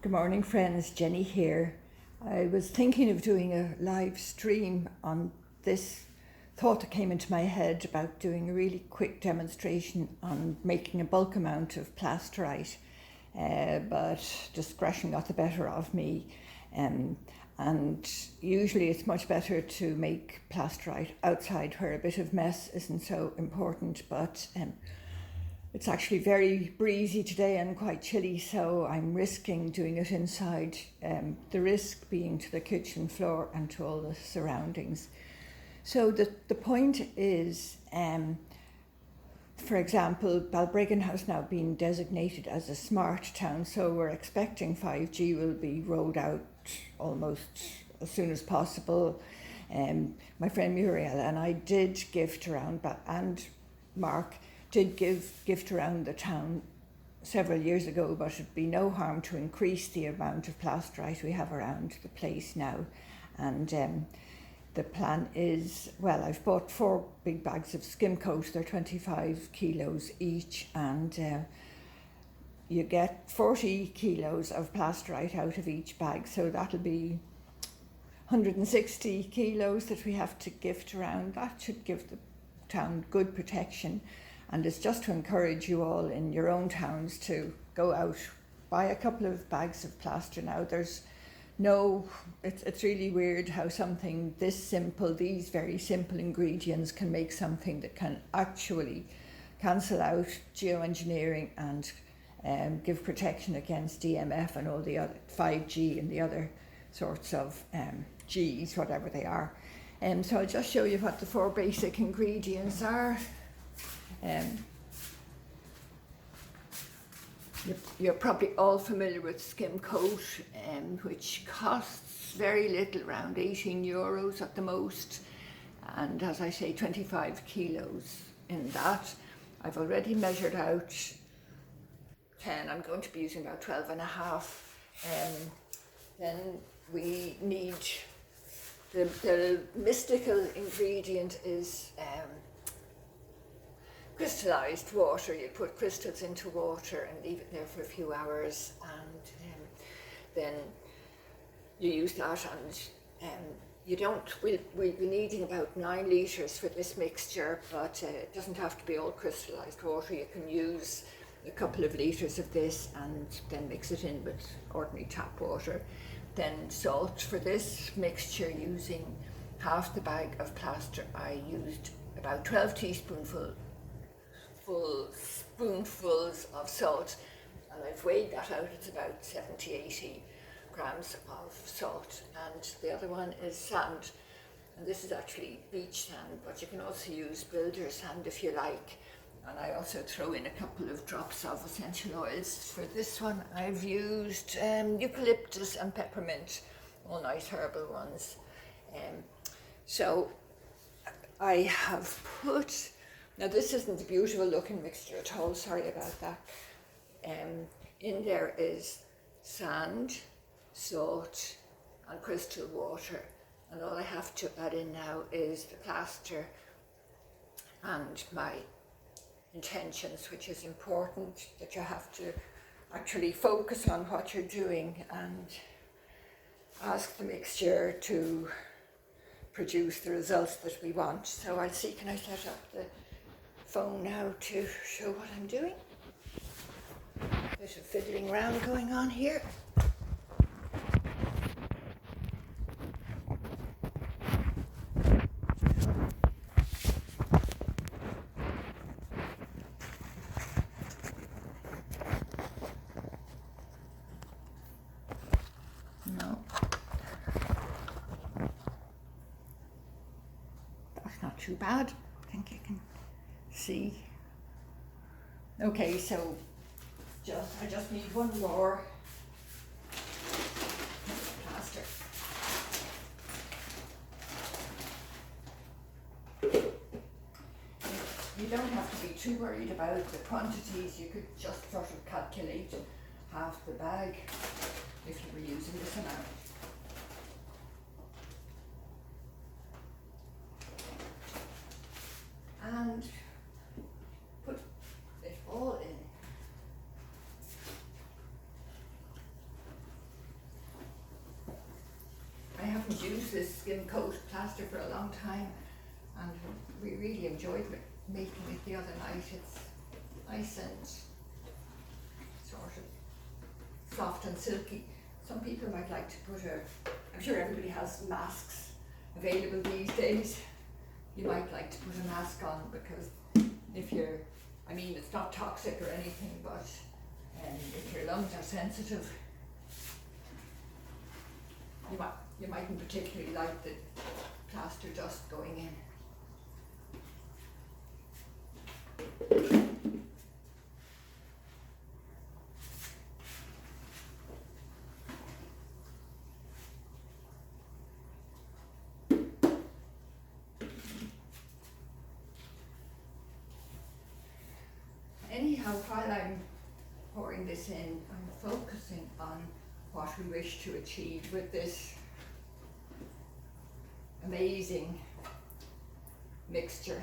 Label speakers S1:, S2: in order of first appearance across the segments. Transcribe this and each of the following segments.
S1: Good morning, friends. Jenny here. I was thinking of doing a live stream on this thought that came into my head about doing a really quick demonstration on making a bulk amount of Plasterite, but discretion got the better of me. And usually it's much better to make Plasterite outside where a bit of mess isn't so important, but it's actually very breezy today and quite chilly, so I'm risking doing it inside, the risk being to the kitchen floor and to all the surroundings. So the point is, for example, Balbriggan has now been designated as a smart town, so we're expecting 5G will be rolled out almost as soon as possible. My friend Muriel and I did gift around, and Mark did gift around the town several years ago, but it'd be no harm to increase the amount of Plasterite we have around the place now. And the plan is, well, I've bought 4 big bags of skim coat. They're 25 kilos each, and you get 40 kilos of Plasterite out of each bag, so that'll be 160 kilos that we have to gift around. That should give the town good protection. And it's just to encourage you all in your own towns to go out, buy a couple of bags of plaster now. It's really weird how something this simple, these very simple ingredients can make something that can actually cancel out geoengineering and give protection against DMF and all the other 5G and the other sorts of Gs, whatever they are. So I'll just show you what the 4 basic ingredients are. You're probably all familiar with skim coat, which costs very little, around 18 euros at the most, and as I say, 25 kilos in that. I've already measured out 10. I'm going to be using about 12 and a half. Then we need the mystical ingredient is crystallized water. You put crystals into water and leave it there for a few hours, and then you use that, and we'll be needing about 9 litres for this mixture, but it doesn't have to be all crystallized water. You can use a couple of litres of this and then mix it in with ordinary tap water. Then salt. For this mixture, using half the bag of plaster, I used about 12 spoonfuls of salt, and I've weighed that out. It's about 70-80 grams of salt. And the other one is sand, and this is actually beach sand, but you can also use builder sand if you like. And I also throw in a couple of drops of essential oils. For this one I've used eucalyptus and peppermint, all nice herbal ones. So I have put, now this isn't a beautiful looking mixture at all, sorry about that. In there is sand, salt and crystal water, and all I have to add in now is the plaster and my intentions, which is important, that you have to actually focus on what you're doing and ask the mixture to produce the results that we want. So I'll see, can I set up the phone now to show what I'm doing? Bit of fiddling around going on here. No, that's not too bad. I think you can see. Okay, so I just need one more plaster. You don't have to be too worried about the quantities. You could just sort of calculate half the bag if you were using this amount. And put it all in. this skim coat plaster for a long time, and we really enjoyed making it the other night. It's nice and sort of soft and silky. Some people might like to put I'm sure everybody has masks available these days. You might like to put a mask on, because if you're, I mean, it's not toxic or anything, but if your lungs are sensitive, you mightn't particularly like the plaster dust going in. Anyhow, while I'm pouring this in, I'm focusing on what we wish to achieve with this amazing mixture.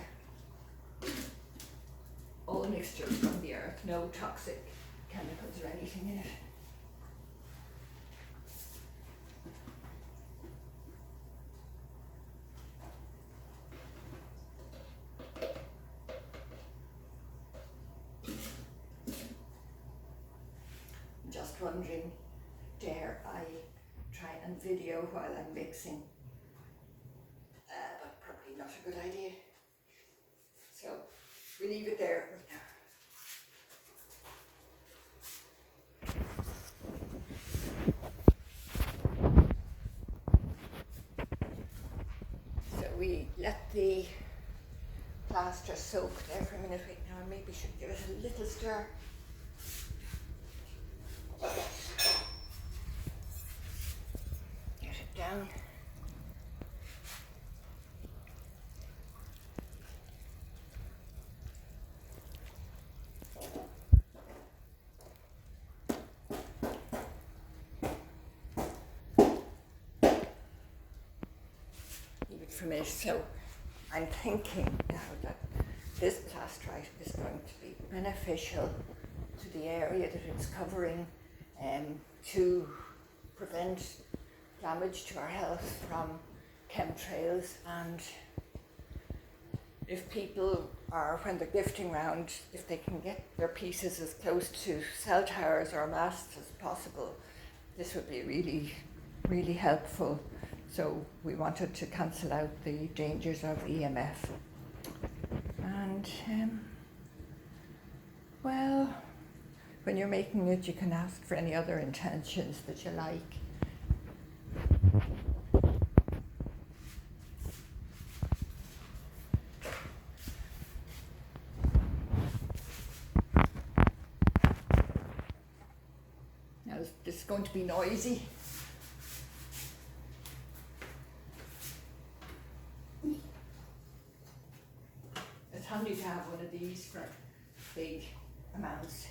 S1: All mixtures from the earth, no toxic chemicals or anything in it. Just wondering, dare I try and video while I'm mixing? But probably not a good idea. So we leave it there right now. So we let the plaster soak there for a minute right now, and maybe should give it a little stir. Get it down. Leave it for a minute. So I'm thinking now that this plasterite is going to be beneficial to the area that it's covering, to prevent damage to our health from chemtrails, and if people are, when they're gifting round, if they can get their pieces as close to cell towers or masts as possible, this would be really, really helpful. So we wanted to cancel out the dangers of EMF. And well, when you're making it, you can ask for any other intentions that you like. Now this is going to be noisy. It's handy to have one of these for big amounts.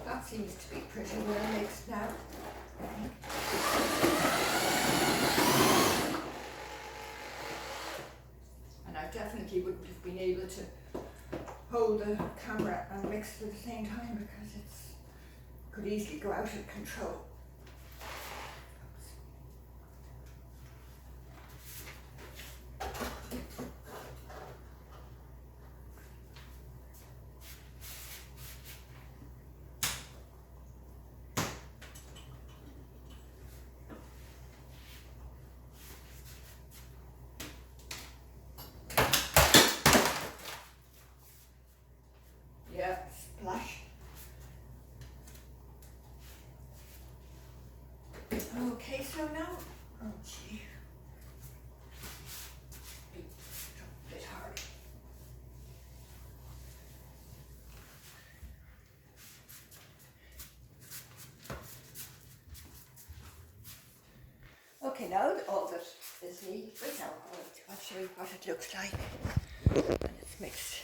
S1: That seems to be pretty well mixed now. And I definitely wouldn't have been able to hold the camera and mix at the same time, because it could easily go out of control. now all that is neat. But now I'll show you what it looks like when it's mixed.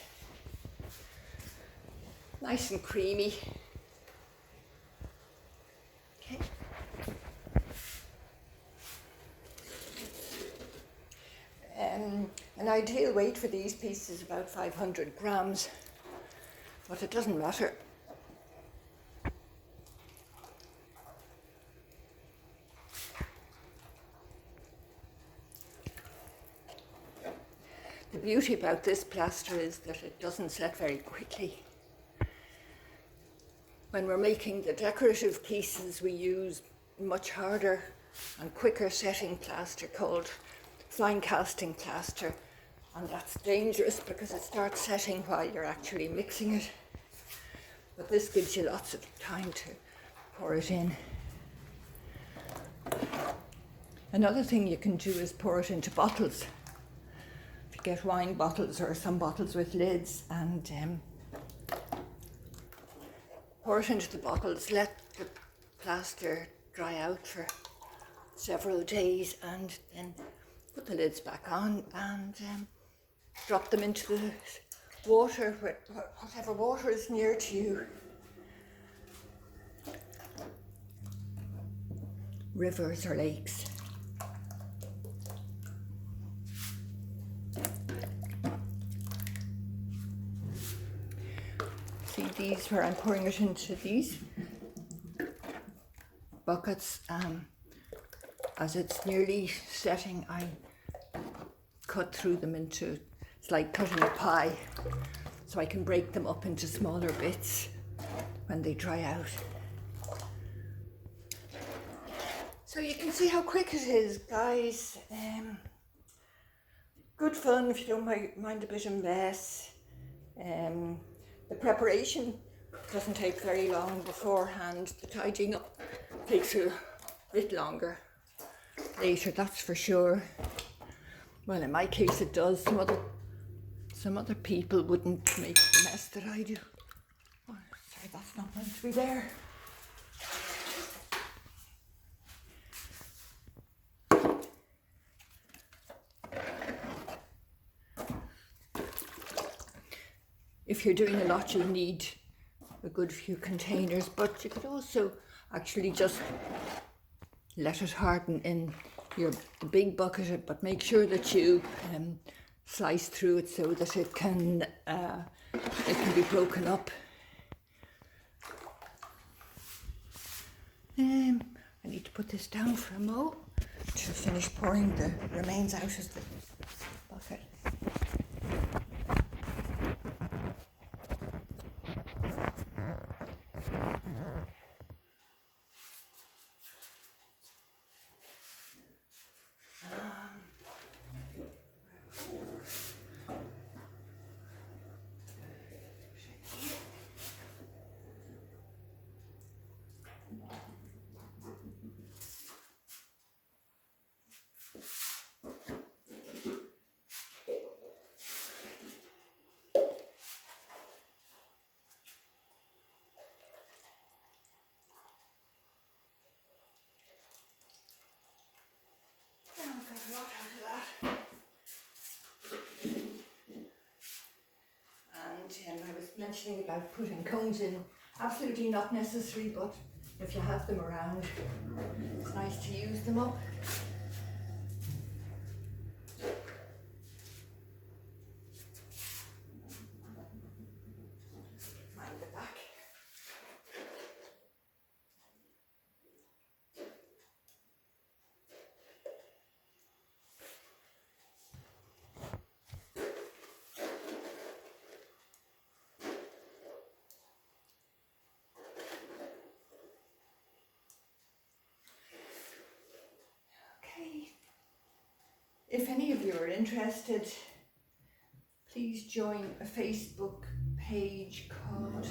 S1: Nice and creamy. Okay. An ideal weight for these pieces is about 500 grams, but it doesn't matter. The beauty about this plaster is that it doesn't set very quickly. When we're making the decorative pieces, we use much harder and quicker setting plaster called fine casting plaster, and that's dangerous because it starts setting while you're actually mixing it. But this gives you lots of time to pour it in. Another thing you can do is pour it into bottles. If you get wine bottles or some bottles with lids, and pour it into the bottles, let the plaster dry out for several days, and then put the lids back on and drop them into the water, whatever water is near to you. Rivers or lakes. See these where I'm pouring it into these buckets. As it's nearly setting, I cut through them into, it's like cutting a pie, so I can break them up into smaller bits when they dry out. So you can see how quick it is, guys. Good fun if you don't mind a bit of mess. The preparation doesn't take very long beforehand. The tidying up takes a bit longer later, that's for sure. Well, in my case it does. Some other people wouldn't make the mess that I do. Oh, sorry, that's not meant to be there. If you're doing a lot, you'll need a good few containers, but you could also actually just let it harden in the big bucket, but make sure that you slice through it so that it can be broken up. I need to put this down for a mo to finish pouring the remains out of the bucket. A lot out of that. And I was mentioning about putting cones in. Absolutely not necessary, but if you have them around, it's nice to use them up. Mind the back. If any of you are interested, please join a Facebook page called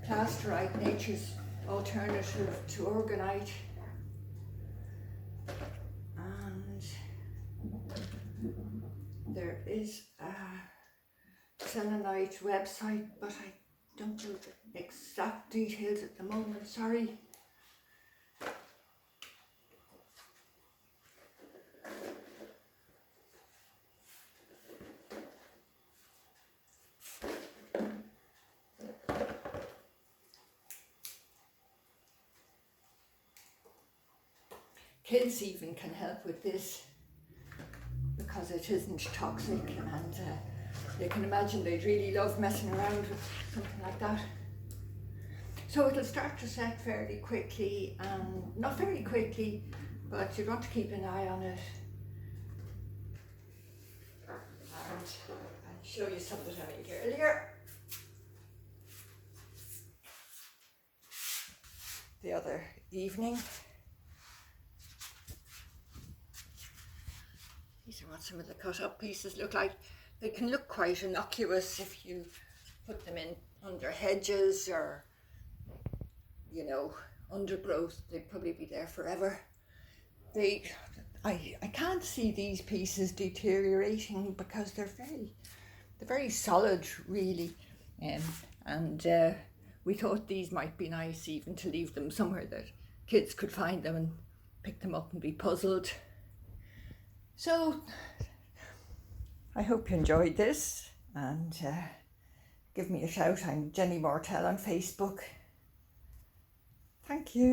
S1: Plasterite, Nature's Alternative to Orgonite. And there is a selenite website, but I don't know the exact details at the moment, sorry. kids even can help with this because it isn't toxic, and you can imagine they'd really love messing around with something like that. So it'll start to set fairly quickly, and not very quickly, but you want to keep an eye on it. And I'll show you some that I made earlier. The other evening. These are what some of the cut up pieces look like. They can look quite innocuous if you put them in under hedges or, you know, undergrowth. They'd probably be there forever. I can't see these pieces deteriorating because they're very solid, really, and we thought these might be nice even to leave them somewhere that kids could find them and pick them up and be puzzled. So I hope you enjoyed this, and give me a shout. I'm Jenny Martell on Facebook. Thank you.